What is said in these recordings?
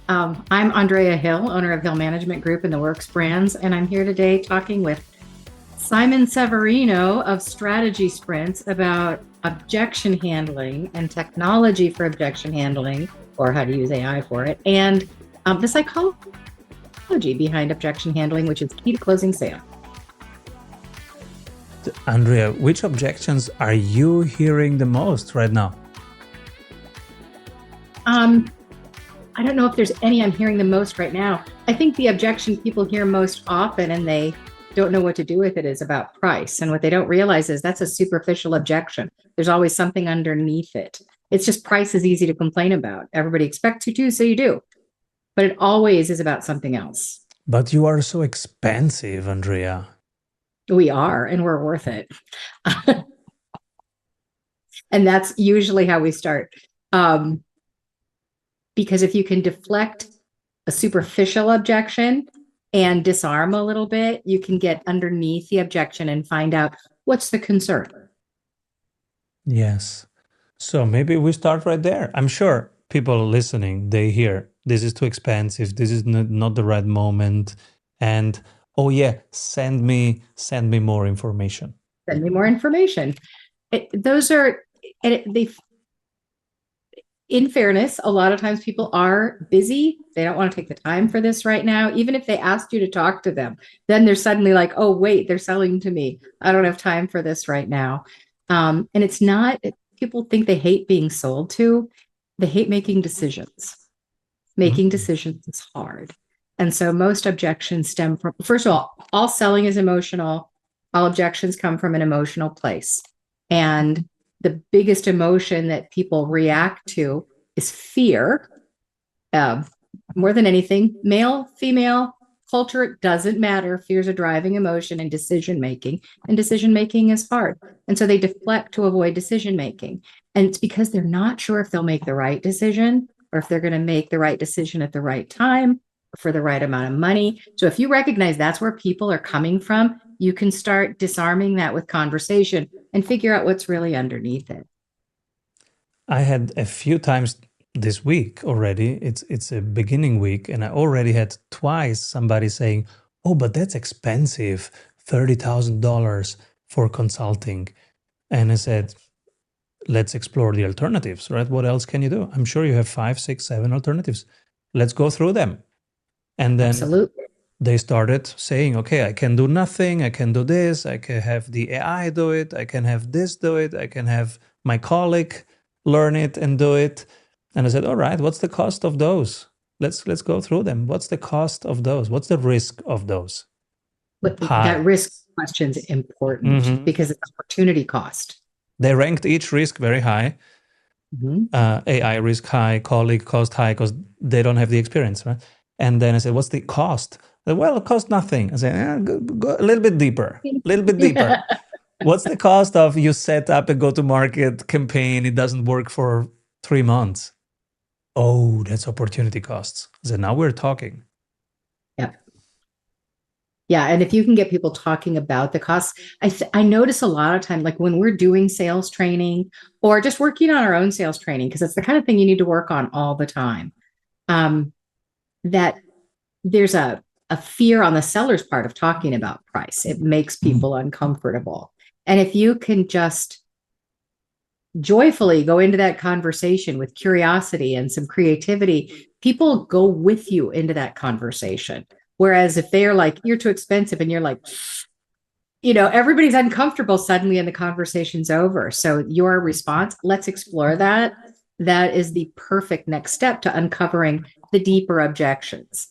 I'm Andrea Hill, owner of Hill Management Group and the Works Brands, and I'm here today talking with Simon Severino of Strategy Sprints about objection handling and technology for objection handling, or how to use AI for it, and the psychology behind objection handling, which is key to closing sales. Andrea, which objections are you hearing the most right now? I don't know if there's any I'm hearing the most right now. I think the objection people hear most often and they don't know what to do with it is about price. And what they don't realize is that's a superficial objection. There's always something underneath it. It's just price is easy to complain about. Everybody expects you to, so you do. But it always is about something else. But you are so expensive, Andrea. We are, and we're worth it. And that's usually how we start. Because if you can deflect a superficial objection and disarm a little bit, you can get underneath the objection and find out what's the concern. Yes. So maybe we start right there. I'm sure people listening, they hear, this is too expensive, this is not the right moment. And, oh yeah, send me more information. Send me more information. In fairness, a lot of times people are busy. They don't want to take the time for this right now. Even if they asked you to talk to them, then they're suddenly like, oh, wait, they're selling to me. I don't have time for this right now. And it's not, people think they hate being sold to. They hate making decisions. Making decisions is hard. And so most objections stem from, first of all selling is emotional. All objections come from an emotional place. And the biggest emotion that people react to is fear. More than anything, male, female, culture, it doesn't matter. Fear is a driving emotion in decision making, and decision making is hard. And so they deflect to avoid decision making. And it's because they're not sure if they'll make the right decision or if they're going to make the right decision at the right time for the right amount of money. So if you recognize that's where people are coming from, you can start disarming that with conversation and figure out what's really underneath it. I had a few times this week already. It's a beginning week, and I already had twice somebody saying, "Oh, but that's expensive, $30,000 for consulting." And I said, "Let's explore the alternatives, right? What else can you do? I'm sure you have 5, 6, 7 alternatives. Let's go through them." And then Absolutely. They started saying, okay, I can do nothing. I can do this. I can have the AI do it. I can have this do it. I can have my colleague learn it and do it. And I said, all right, what's the cost of those? Let's go through them. What's the cost of those? What's the risk of those? But that risk question is important because it's opportunity cost. They ranked each risk very high. AI risk high, colleague cost high, because they don't have the experience, right? And then I said, what's the cost? Well, it costs nothing. I said, go a little bit deeper, What's the cost of you set up a go-to-market campaign? It doesn't work for 3 months. Oh, that's opportunity costs. I said, now we're talking. Yeah. And if you can get people talking about the costs, I notice a lot of time, like when we're doing sales training or just working on our own sales training, because it's the kind of thing you need to work on all the time, that there's a fear on the seller's part of talking about price. It makes people uncomfortable. And if you can just joyfully go into that conversation with curiosity and some creativity, people go with you into that conversation. Whereas if they're like, you're too expensive, and you're like, everybody's uncomfortable suddenly and the conversation's over. So your response, let's explore that. That is the perfect next step to uncovering the deeper objections.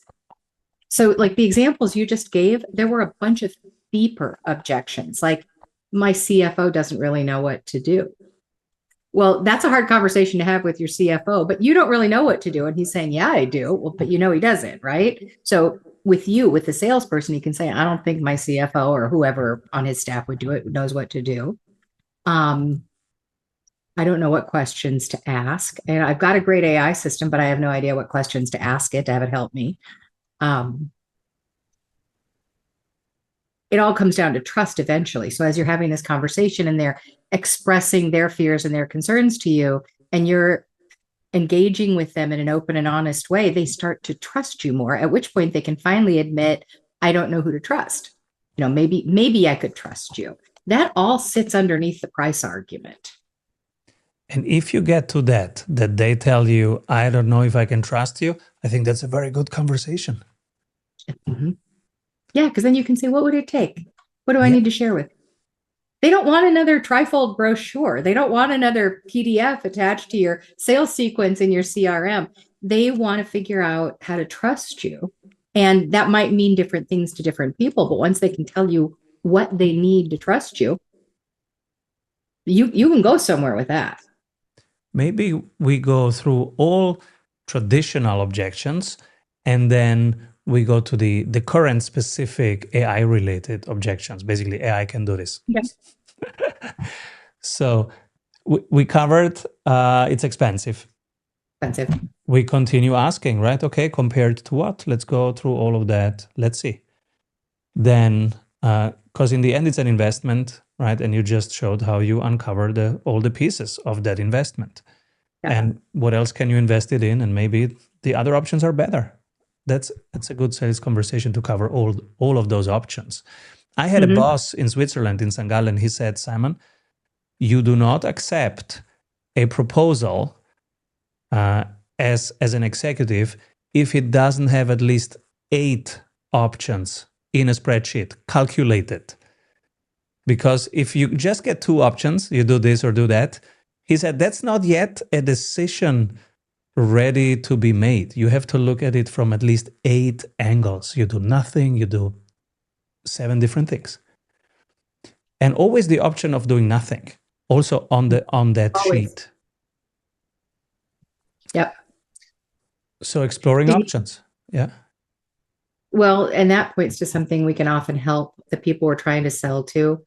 So like the examples you just gave, there were a bunch of deeper objections. Like my CFO doesn't really know what to do. Well, that's a hard conversation to have with your CFO, but you don't really know what to do. And he's saying, yeah, I do. Well, but he doesn't, right? So with the salesperson, you can say, I don't think my CFO or whoever on his staff would do it, knows what to do. I don't know what questions to ask. And I've got a great AI system, but I have no idea what questions to ask it to have it help me. It all comes down to trust eventually. So as you're having this conversation and they're expressing their fears and their concerns to you, and you're engaging with them in an open and honest way, they start to trust you more, at which point they can finally admit, I don't know who to trust. Maybe I could trust you. That all sits underneath the price argument. And if you get to that they tell you, I don't know if I can trust you, I think that's a very good conversation. Mm-hmm. Yeah, because then you can say, what would it take? What do I need to share with? They don't want another trifold brochure. They don't want another PDF attached to your sales sequence in your CRM. They want to figure out how to trust you. And that might mean different things to different people. But once they can tell you what they need to trust you, you can go somewhere with that. Maybe we go through all traditional objections and then we go to the current specific AI related objections. Basically, AI can do this. Yes. So we covered it's expensive. We continue asking, right? Okay, compared to what? Let's go through all of that. Let's see. Then, because in the end, it's an investment, right? And you just showed how you uncover all the pieces of that investment. Yeah. And what else can you invest it in? And maybe the other options are better. That's a good sales conversation to cover all of those options. I had a boss in Switzerland, in St. Gallen. He said, Simon, you do not accept a proposal as an executive if it doesn't have at least 8 options in a spreadsheet calculated. Because if you just get 2 options, you do this or do that, he said, that's not yet a decision ready to be made. You have to look at it from at least 8 angles. You do nothing, you do 7 different things. And always the option of doing nothing, also on that always. Sheet. Yep. So exploring options. Yeah. Well, and that points to something we can often help the people we're trying to sell to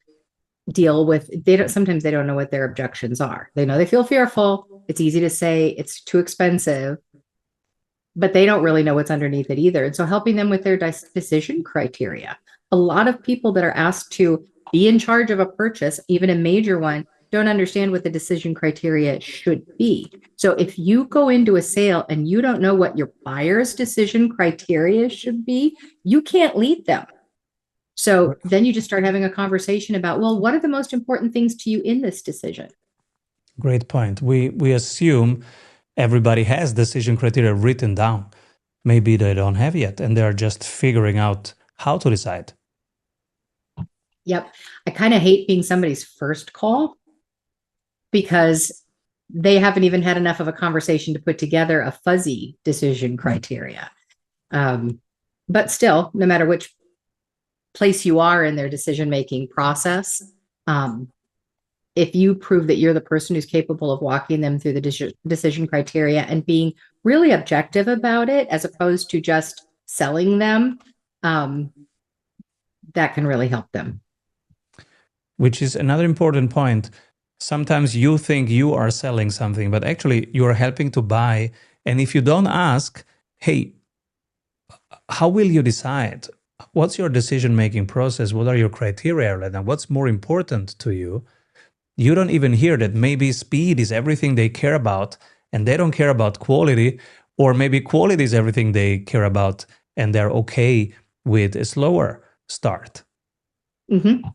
deal with. Sometimes they don't know what their objections are. They feel fearful. It's easy to say it's too expensive, but they don't really know what's underneath it either. And so helping them with their decision criteria. A lot of people that are asked to be in charge of a purchase, even a major one, don't understand what the decision criteria should be. So if you go into a sale and you don't know what your buyer's decision criteria should be, you can't lead them. So then you just start having a conversation about, well, what are the most important things to you in this decision? Great point. We assume everybody has decision criteria written down. Maybe they don't have yet, and they're just figuring out how to decide. Yep. I kind of hate being somebody's first call because they haven't even had enough of a conversation to put together a fuzzy decision criteria. But still, no matter which place you are in their decision-making process, if you prove that you're the person who's capable of walking them through the decision criteria and being really objective about it, as opposed to just selling them, that can really help them. Which is another important point. Sometimes you think you are selling something, but actually you are helping to buy. And if you don't ask, hey, how will you decide? What's your decision-making process? What are your criteria? And what's more important to you? You don't even hear that maybe speed is everything they care about and they don't care about quality, or maybe quality is everything they care about and they're okay with a slower start. Mm-hmm.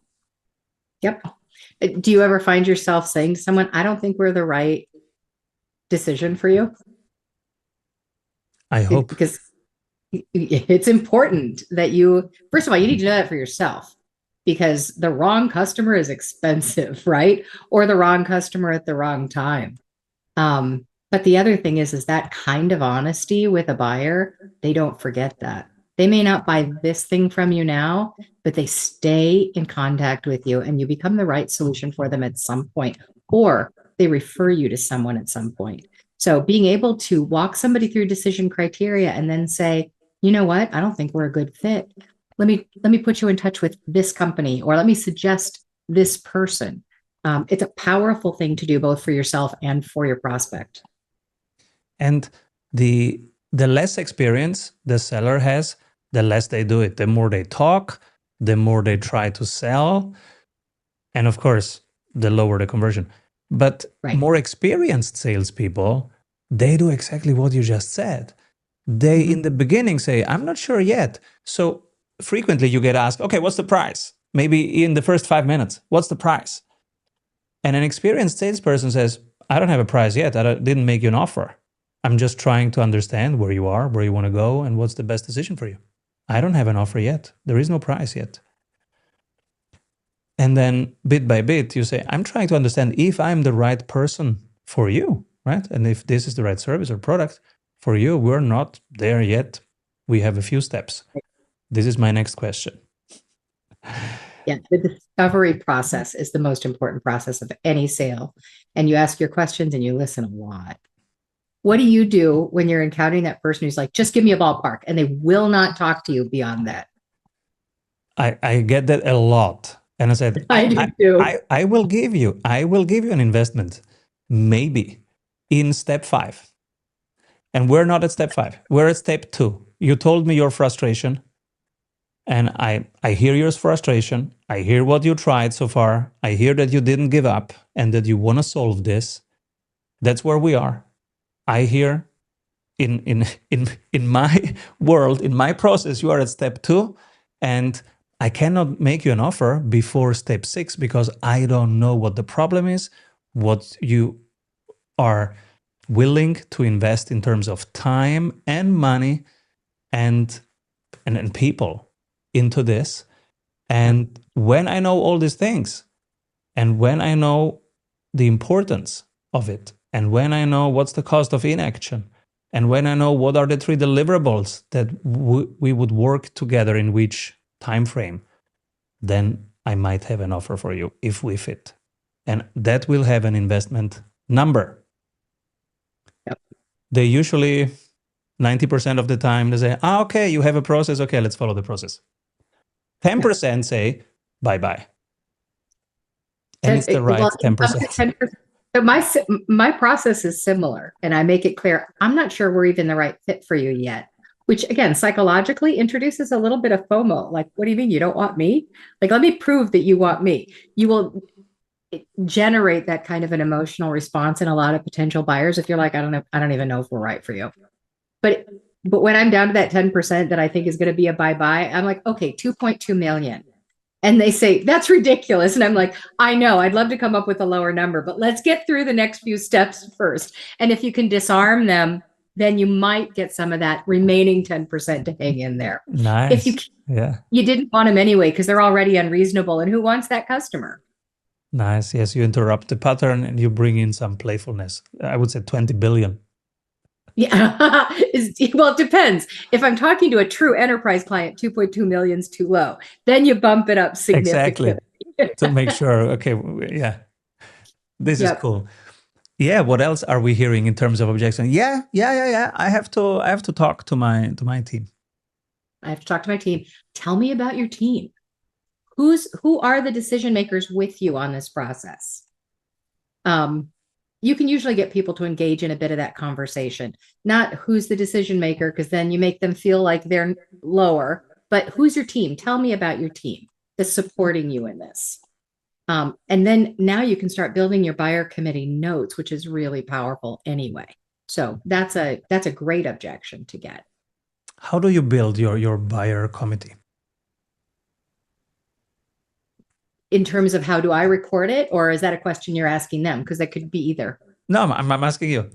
Yep. Do you ever find yourself saying to someone, I don't think we're the right decision for you? I hope. Because it's important that first of all, you need to know that for yourself, because the wrong customer is expensive, right? Or the wrong customer at the wrong time. But the other thing is that kind of honesty with a buyer, they don't forget that. They may not buy this thing from you now, but they stay in contact with you and you become the right solution for them at some point, or they refer you to someone at some point. So being able to walk somebody through decision criteria and then say, you know what, I don't think we're a good fit. Let me put you in touch with this company, or let me suggest this person. It's a powerful thing to do both for yourself and for your prospect. And the less experience the seller has, the less they do it. The more they talk, the more they try to sell. And of course, the lower the conversion. But more experienced salespeople, they do exactly what you just said. They, in the beginning, say, I'm not sure yet. So frequently you get asked, okay, what's the price? Maybe in the first 5 minutes, what's the price? And an experienced salesperson says, I don't have a price yet. I didn't make you an offer. I'm just trying to understand where you are, where you want to go, and what's the best decision for you. I don't have an offer yet. There is no price yet. And then bit by bit, you say, I'm trying to understand if I'm the right person for you, right? And if this is the right service or product for you. We're not there yet. We have a few steps. This is my next question. Yeah, the discovery process is the most important process of any sale. And you ask your questions and you listen a lot. What do you do when you're encountering that person who's like, just give me a ballpark, and they will not talk to you beyond that? I get that a lot. And I said, I do too. I will give you an investment, maybe in step 5. And we're not at step 5. We're at step 2. You told me your frustration. And I hear your frustration. I hear what you tried so far. I hear that you didn't give up and that you want to solve this. That's where we are. I hear in my world, in my process, you are at step 2, and I cannot make you an offer before step 6 because I don't know what the problem is, what you are willing to invest in terms of time and money and people into this. And when I know all these things, and when I know the importance of it, and when I know what's the cost of inaction, and when I know what are the 3 deliverables that we would work together in which time frame, then I might have an offer for you if we fit. And that will have an investment number. Yep. They usually, 90% of the time, they say, okay, you have a process. Okay, let's follow the process. 10% say, bye-bye. And it's the right 10%. But my process is similar, and I make it clear, I'm not sure we're even the right fit for you yet, which again, psychologically introduces a little bit of FOMO. Like, what do you mean you don't want me? Like, let me prove that you want me. You will generate that kind of an emotional response in a lot of potential buyers if you're like, I don't even know if we're right for you. But when I'm down to that 10% that I think is going to be a bye-bye, I'm like, okay, 2.2 million. And they say, that's ridiculous. And I'm like, I know, I'd love to come up with a lower number, but let's get through the next few steps first. And if you can disarm them, then you might get some of that remaining 10% to hang in there. Nice. If you didn't want them anyway, because they're already unreasonable. And who wants that customer? Nice. Yes, you interrupt the pattern and you bring in some playfulness. I would say 20 billion. Yeah. Well, it depends. If I'm talking to a true enterprise client, 2.2 million is too low. Then you bump it up significantly. Exactly. To make sure. Okay. Yeah. This is cool. Yeah. What else are we hearing in terms of objection? Yeah. I have to talk to my team. I have to talk to my team. Tell me about your team. Who are the decision makers with you on this process? You can usually get people to engage in a bit of that conversation, not who's the decision maker, because then you make them feel like they're lower, but who's your team? Tell me about your team that's supporting you in this. And then now you can start building your buyer committee notes, which is really powerful anyway. So that's a great objection to get. How do you build your buyer committee? In terms of how do I record it, or is that a question you're asking them? Because that could be either. No, I'm asking you.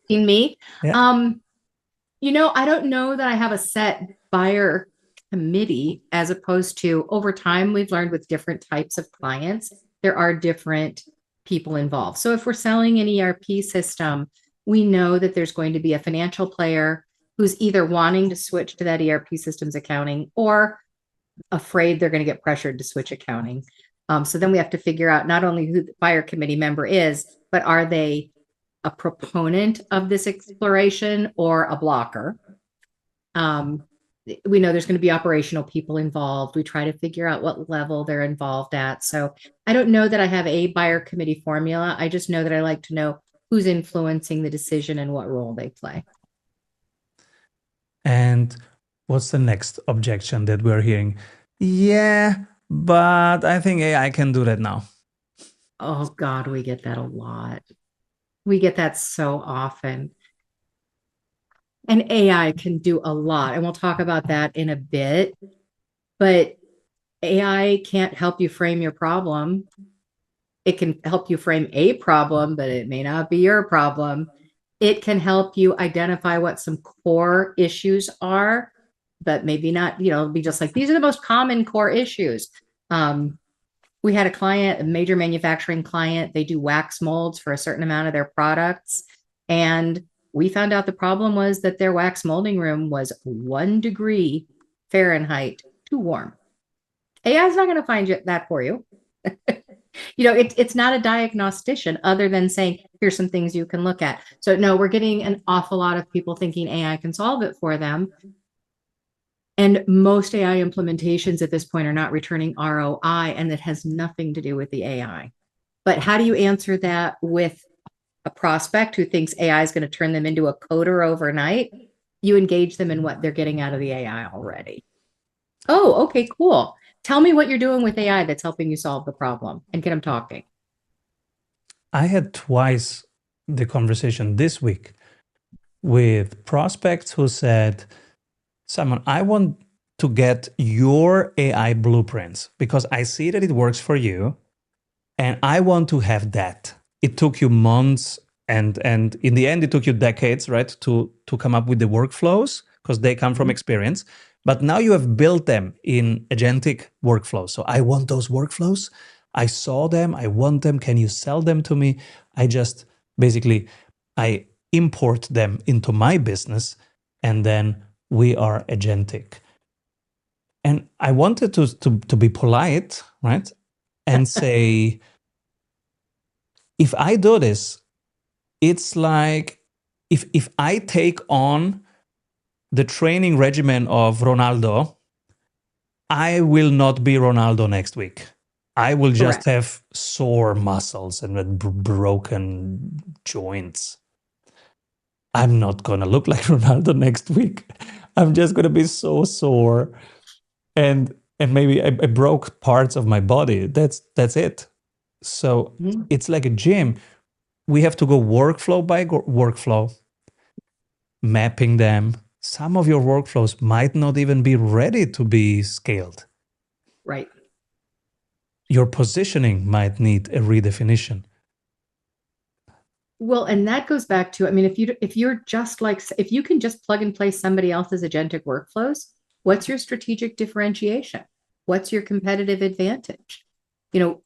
In me? Yeah. I don't know that I have a set buyer committee, as opposed to over time, we've learned with different types of clients, there are different people involved. So if we're selling an ERP system, we know that there's going to be a financial player who's either wanting to switch to that ERP system's accounting or afraid they're going to get pressured to switch accounting. So then we have to figure out not only who the buyer committee member is, but are they a proponent of this exploration or a blocker? We know there's going to be operational people involved. We try to figure out what level they're involved at. So I don't know that I have a buyer committee formula. I just know that I like to know who's influencing the decision and what role they play. And what's the next objection that we're hearing? Yeah, but I think AI can do that now. Oh God, we get that a lot. We get that so often. And AI can do a lot, and we'll talk about that in a bit. But AI can't help you frame your problem. It can help you frame a problem, but it may not be your problem. It can help you identify what some core issues are, but maybe not, be just like, these are the most common core issues. We had a client, a major manufacturing client, they do wax molds for a certain amount of their products. And we found out the problem was that their wax molding room was 1 degree Fahrenheit too warm. AI is not going to find that for you. It's not a diagnostician other than saying, here's some things you can look at. So no, we're getting an awful lot of people thinking AI can solve it for them. And most AI implementations at this point are not returning ROI, and that has nothing to do with the AI. But how do you answer that with a prospect who thinks AI is going to turn them into a coder overnight? You engage them in what they're getting out of the AI already. Oh, okay, cool. Tell me what you're doing with AI that's helping you solve the problem, and get them talking. I had twice the conversation this week with prospects who said, Simon, I want to get your AI blueprints because I see that it works for you and I want to have that. It took you months and in the end it took you decades, right, to come up with the workflows because they come from experience. But now you have built them in agentic workflows. So I want those workflows. I saw them. I want them. Can you sell them to me? I import them into my business, and then we are agentic. And I wanted to be polite, right? And say, if I do this, it's like if I take on the training regimen of Ronaldo, I will not be Ronaldo next week. I will just have sore muscles and broken joints. I'm not going to look like Ronaldo next week. I'm just going to be so sore. And maybe I broke parts of my body. That's it. So it's like a gym. We have to go workflow by workflow, mapping them. Some of your workflows might not even be ready to be scaled. Right. Your positioning might need a redefinition. Well, and that goes back to, if you can just plug and play somebody else's agentic workflows, what's your strategic differentiation? What's your competitive advantage?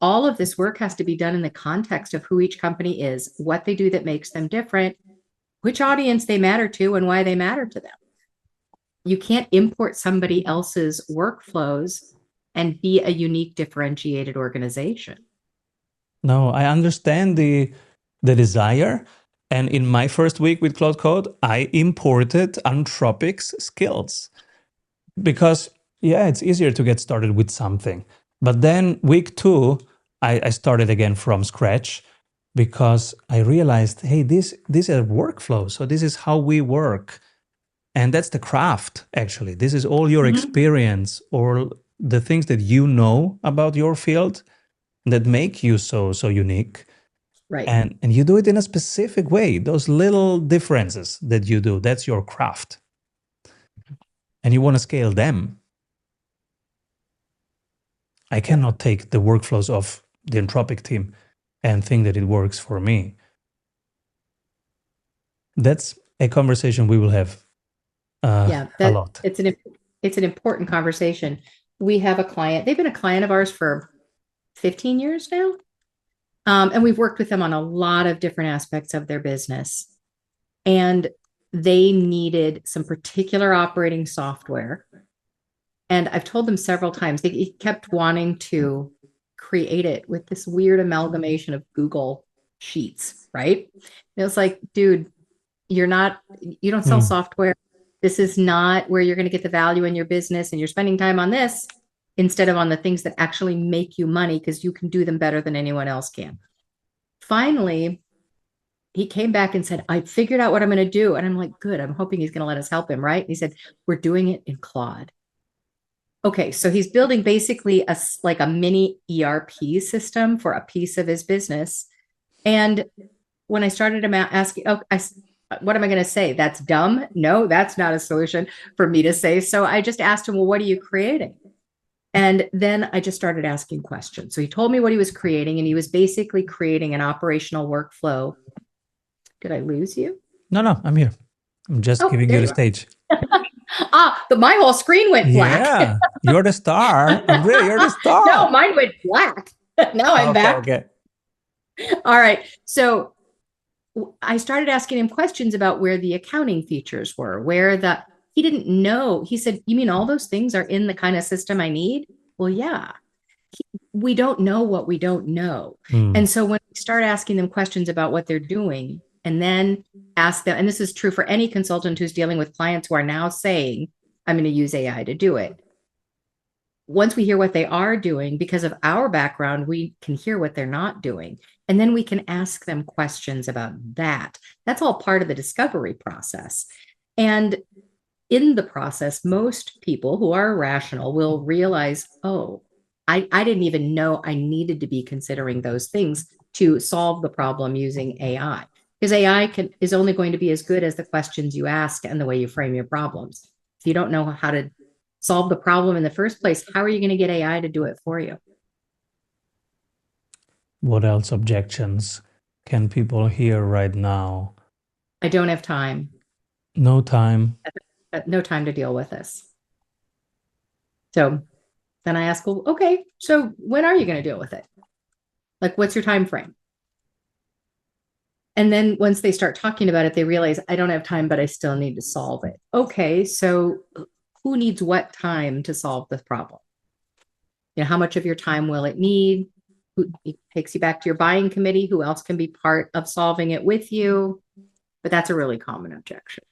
All of this work has to be done in the context of who each company is, what they do that makes them different, which audience they matter to, and why they matter to them. You can't import somebody else's workflows and be a unique, differentiated organization. No, I understand the desire. And in my first week with Cloud Code, I imported Anthropic's skills because, it's easier to get started with something. But then week 2, I started again from scratch because I realized, hey, this is a workflow. So this is how we work. And that's the craft, actually. This is all your experience or the things that you know about your field that make you so unique. Right. And you do it in a specific way. Those little differences that you do, that's your craft. And you want to scale them. I cannot take the workflows of the Anthropic team and think that it works for me. That's a conversation we will have a lot. It's an important conversation. We have a client. They've been a client of ours for 15 years now. And we've worked with them on a lot of different aspects of their business. And they needed some particular operating software. And I've told them several times, they kept wanting to create it with this weird amalgamation of Google Sheets, right? And it was like, dude, you don't sell software. This is not where you're going to get the value in your business, and you're spending time on this instead of on the things that actually make you money, because you can do them better than anyone else can. Finally, he came back and said, I figured out what I'm going to do. And I'm like, good. I'm hoping he's going to let us help him, right? And he said, we're doing it in Claude. Okay, so he's building basically a mini ERP system for a piece of his business. And when I started him asking, what am I going to say? That's dumb. No, that's not a solution for me to say. So I just asked him, well, what are you creating? And then I just started asking questions. So he told me what he was creating, and he was basically creating an operational workflow. Did I lose you? No, I'm here. I'm just giving you the stage. My whole screen went black. Yeah, you're the star. Andrea, you're the star. No, mine went black. Now I'm back. Okay. All right. So I started asking him questions about where the accounting features were, he didn't know. He said, you mean all those things are in the kind of system I need? Well, yeah. We don't know what we don't know. And so when we start asking them questions about what they're doing, and then ask them, and this is true for any consultant who's dealing with clients who are now saying, I'm going to use AI to do it. Once we hear what they are doing, because of our background, we can hear what they're not doing. And then we can ask them questions about that. That's all part of the discovery process. And in the process, most people who are rational will realize, oh, I didn't even know I needed to be considering those things to solve the problem using AI. Because AI is only going to be as good as the questions you ask and the way you frame your problems. If you don't know how to solve the problem in the first place, how are you going to get AI to do it for you? What else objections can people hear right now? I don't have time. No time. No time to deal with this. So then I ask, well, okay, so when are you going to deal with it? Like, what's your time frame? And then once they start talking about it, they realize I don't have time, but I still need to solve it. Okay, so who needs what time to solve the problem? You know, how much of your time will it need? It takes you back to your buying committee. Who else can be part of solving it with you? But that's a really common objection.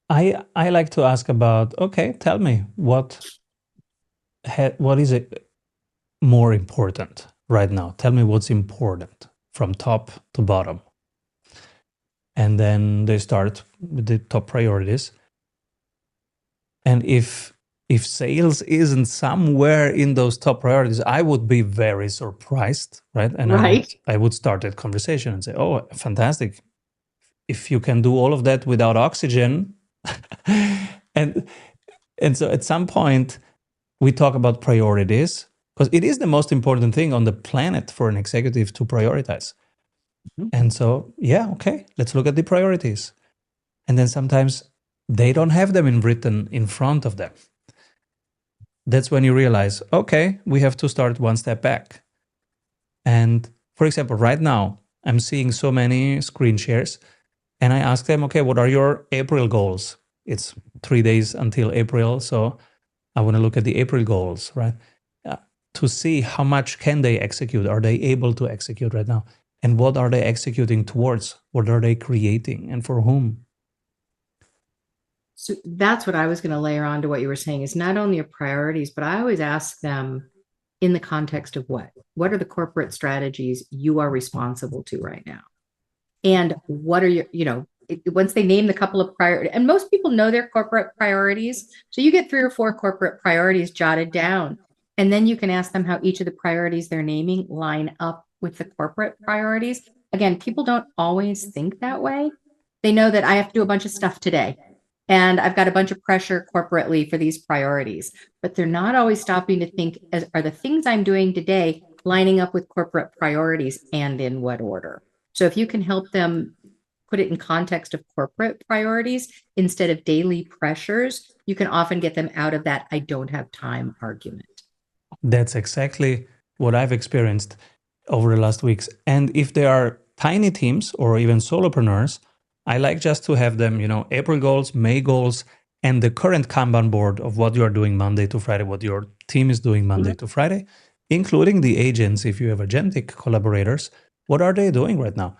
I like to ask about, okay, tell me what is it more important right now? Tell me what's important from top to bottom. And then they start with the top priorities. And if sales isn't somewhere in those top priorities, I would be very surprised, right? And I would start that conversation and say, oh, fantastic. If you can do all of that without oxygen, and so at some point we talk about priorities, because it is the most important thing on the planet for an executive to prioritize. And so, yeah, okay, let's look at the priorities. And then sometimes they don't have them written in front of them. That's when you realize, okay, we have to start one step back. And for example, right now, I'm seeing so many screen shares, and I ask them, okay, what are your April goals? It's 3 days until April, so I want to look at the April goals, right? To see how much can they execute? Are they able to execute right now? And what are they executing towards? What are they creating, and for whom? So that's what I was going to layer on to what you were saying, is not only your priorities, but I always ask them in the context of what are the corporate strategies you are responsible to right now? And what are your, once they name the couple of priorities, and most people know their corporate priorities. So you get 3 or 4 corporate priorities jotted down, and then you can ask them how each of the priorities they're naming line up with the corporate priorities. Again, people don't always think that way. They know that I have to do a bunch of stuff today, and I've got a bunch of pressure corporately for these priorities, but they're not always stopping to think, are the things I'm doing today lining up with corporate priorities, and in what order? So if you can help them put it in context of corporate priorities instead of daily pressures, you can often get them out of that I don't have time argument. That's exactly what I've experienced over the last weeks. And if they are tiny teams or even solopreneurs, I like just to have them, April goals, May goals, and the current Kanban board of what you are doing Monday to Friday, what your team is doing Monday to Friday, including the agents. If you have agentic collaborators, what are they doing right now?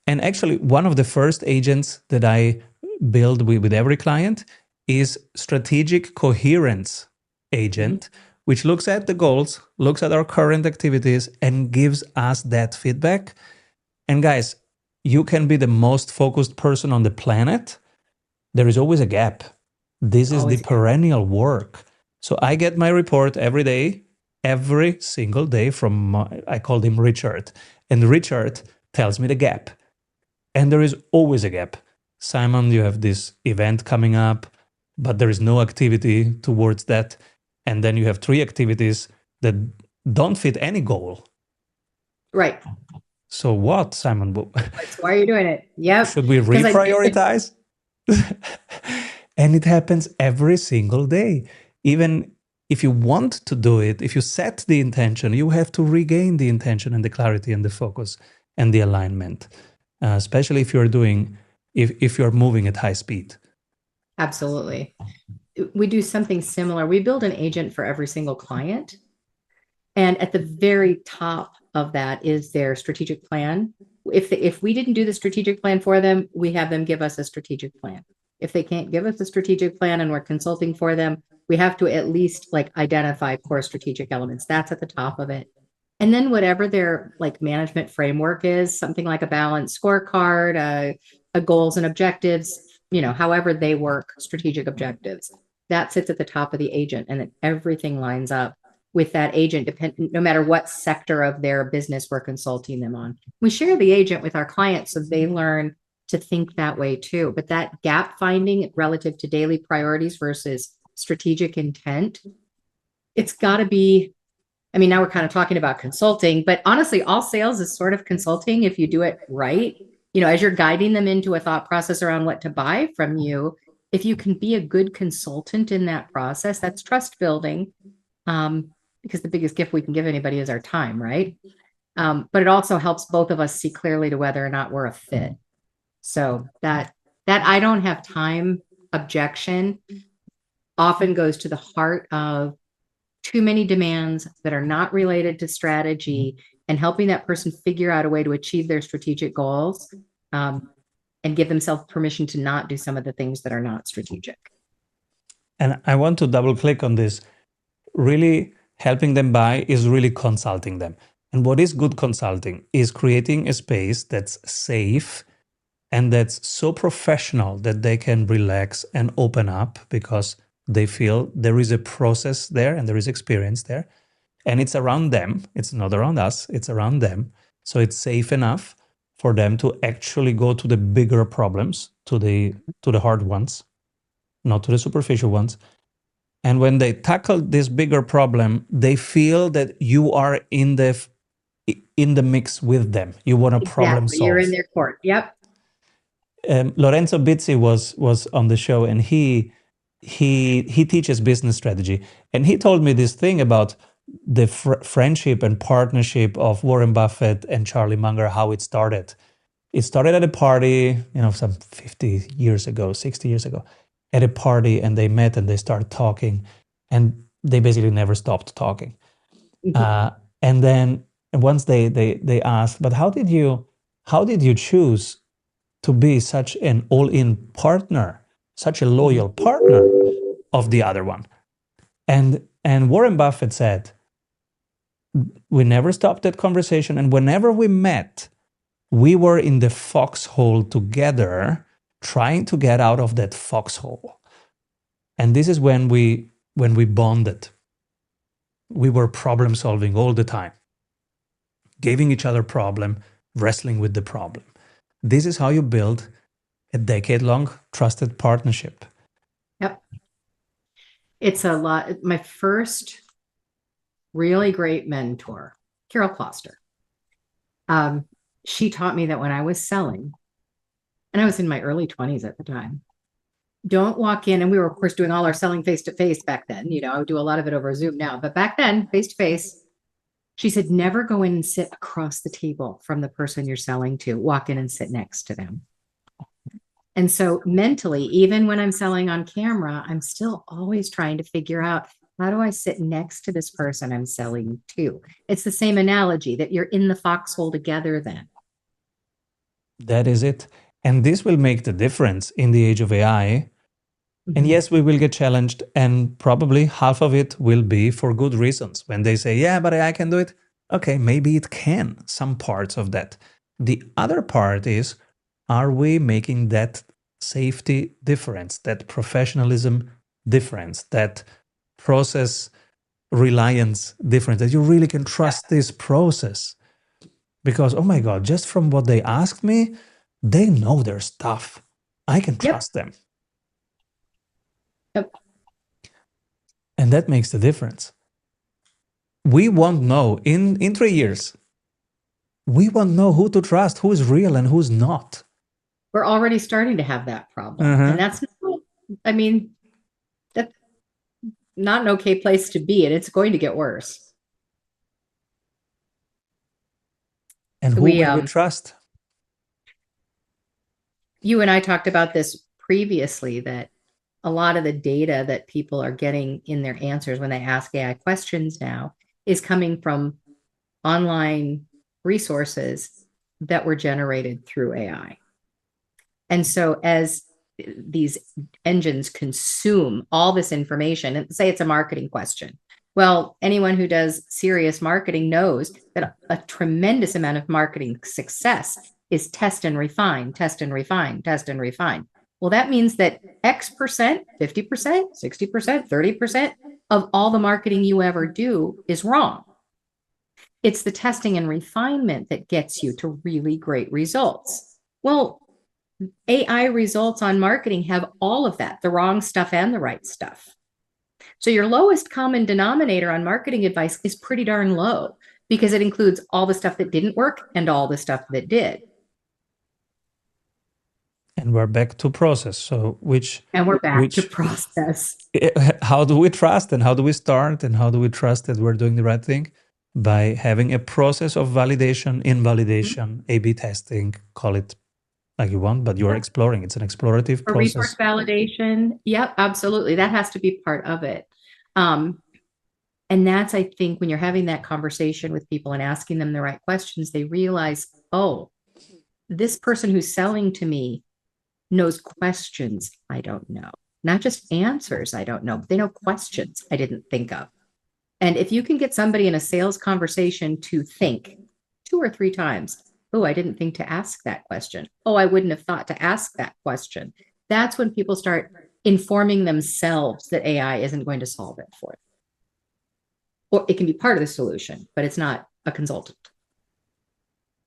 And actually, one of the first agents that I build with every client is strategic coherence agent, which looks at the goals, looks at our current activities, and gives us that feedback. And guys, you can be the most focused person on the planet. There is always a gap. This is the perennial work. So I get my report every day, every single day from, I called him Richard. And Richard tells me the gap. And there is always a gap. Simon, you have this event coming up, but there is no activity towards that. And then you have 3 activities that don't fit any goal. Right. So what, Simon? That's why you're doing it. Yep. Should we reprioritize? And it happens every single day. Even if you want to do it, if you set the intention, you have to regain the intention and the clarity and the focus and the alignment, especially if you're moving at high speed. Absolutely. We do something similar. We build an agent for every single client. And at the very top of that is their strategic plan. If we didn't do the strategic plan for them, we have them give us a strategic plan. If they can't give us a strategic plan and we're consulting for them, we have to at least like identify core strategic elements. That's at the top of it. And then whatever their like management framework is, something like a balanced scorecard, a goals and objectives, however they work, strategic objectives, that sits at the top of the agent, and then everything lines up with that agent, no matter what sector of their business we're consulting them on. We share the agent with our clients so they learn to think that way too. But that gap finding relative to daily priorities versus strategic intent, it's got to be, now we're kind of talking about consulting, but honestly, all sales is sort of consulting if you do it right. As you're guiding them into a thought process around what to buy from you, if you can be a good consultant in that process, that's trust building. Because the biggest gift we can give anybody is our time, right? But it also helps both of us see clearly to whether or not we're a fit. So that I don't have time objection often goes to the heart of too many demands that are not related to strategy, and helping that person figure out a way to achieve their strategic goals, and give themselves permission to not do some of the things that are not strategic. And I want to double click on this. Really helping them buy is really consulting them. And what is good consulting is creating a space that's safe and that's so professional that they can relax and open up because they feel there is a process there and there is experience there. And it's around them. It's not around us. It's around them. So it's safe enough for them to actually go to the bigger problems, to the hard ones, not to the superficial ones. And when they tackle this bigger problem, they feel that you are in the mix with them. You want to problem solve. You're in their court. Yep. Lorenzo Bizzi was on the show, and he teaches business strategy, and he told me this thing about the friendship and partnership of Warren Buffett and Charlie Munger, how it started. It started at a party, some 50 years ago, 60 years ago, at a party, and they met and they started talking, and they basically never stopped talking. Mm-hmm. And then once they asked, but how did you choose to be such an all-in partner, such a loyal partner of the other one? And Warren Buffett said, we never stopped that conversation, and whenever we met, we were in the foxhole together, trying to get out of that foxhole. And this is when we bonded. We were problem solving all the time, giving each other problem, wrestling with the problem. This is how you build a decade-long trusted partnership. Yep. It's a lot. My first really great mentor, Carol Kloster, she taught me that when I was selling, and I was in my early 20s at the time, don't walk in, and we were, of course, doing all our selling face-to-face back then. I would do a lot of it over Zoom now, but back then, face-to-face, she said, never go in and sit across the table from the person you're selling to. Walk in and sit next to them. And so mentally, even when I'm selling on camera, I'm still always trying to figure out, how do I sit next to this person I'm selling to? It's the same analogy that you're in the foxhole together then. That is it. And this will make the difference in the age of AI. Mm-hmm. And yes, we will get challenged, and probably half of it will be for good reasons. When they say, yeah, but AI can do it. Okay, maybe it can, some parts of that. The other part is, are we making that safety difference, that professionalism difference, that process reliance difference, that you really can trust this process? Because, oh my God, just from what they asked me, they know their stuff. I can Yep. trust them. Yep. And that makes the difference. We won't know in 3 years. We won't know who to trust, who is real and who's not. We're already starting to have that problem. Uh-huh. And that's, I mean, that's not an okay place to be, and it's going to get worse. And who will we trust? You and I talked about this previously, that a lot of the data that people are getting in their answers when they ask AI questions now is coming from online resources that were generated through AI. And so as these engines consume all this information, and say it's a marketing question, well, anyone who does serious marketing knows that a tremendous amount of marketing success is test and refine, test and refine, test and refine. Well, that means that X percent, 50%, 60%, 30% of all the marketing you ever do is wrong. It's the testing and refinement that gets you to really great results. Well, AI results on marketing have all of that, the wrong stuff and the right stuff. So your lowest common denominator on marketing advice is pretty darn low, because it includes all the stuff that didn't work and all the stuff that did. And we're back to process. So we're back to process. How do we trust, and how do we start, and how do we trust that we're doing the right thing? By having a process of validation, invalidation, A/B testing, call it like you want, but you're exploring. It's an explorative process. Resource validation. Yep, absolutely. That has to be part of it. And that's, I think, when you're having that conversation with people and asking them the right questions, they realize, oh, this person who's selling to me knows questions I don't know, not just answers I don't know, but they know questions I didn't think of. And if you can get somebody in a sales conversation to think 2 or 3 times, oh, I didn't think to ask that question. Oh, I wouldn't have thought to ask that question. That's when people start informing themselves that AI isn't going to solve it for them. Or it can be part of the solution, but it's not a consultant.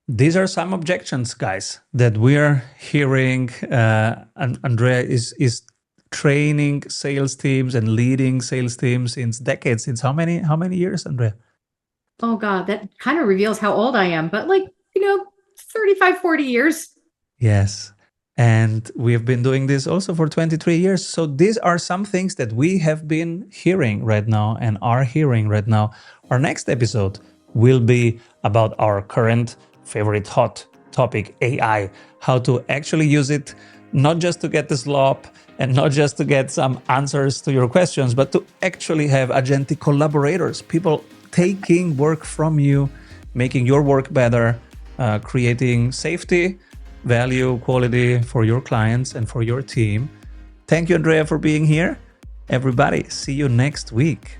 These are some objections, guys, that we are hearing. Andrea is training sales teams and leading sales teams since decades. Since how many years, Andrea? Oh God, that kind of reveals how old I am, but 35, 40 years. Yes. And we have been doing this also for 23 years. So these are some things that we have been hearing right now and are hearing right now. Our next episode will be about our current favorite hot topic, AI, how to actually use it, not just to get the slop and not just to get some answers to your questions, but to actually have agentic collaborators, people taking work from you, making your work better, creating safety, value, quality for your clients and for your team. Thank you, Andrea, for being here. Everybody, see you next week.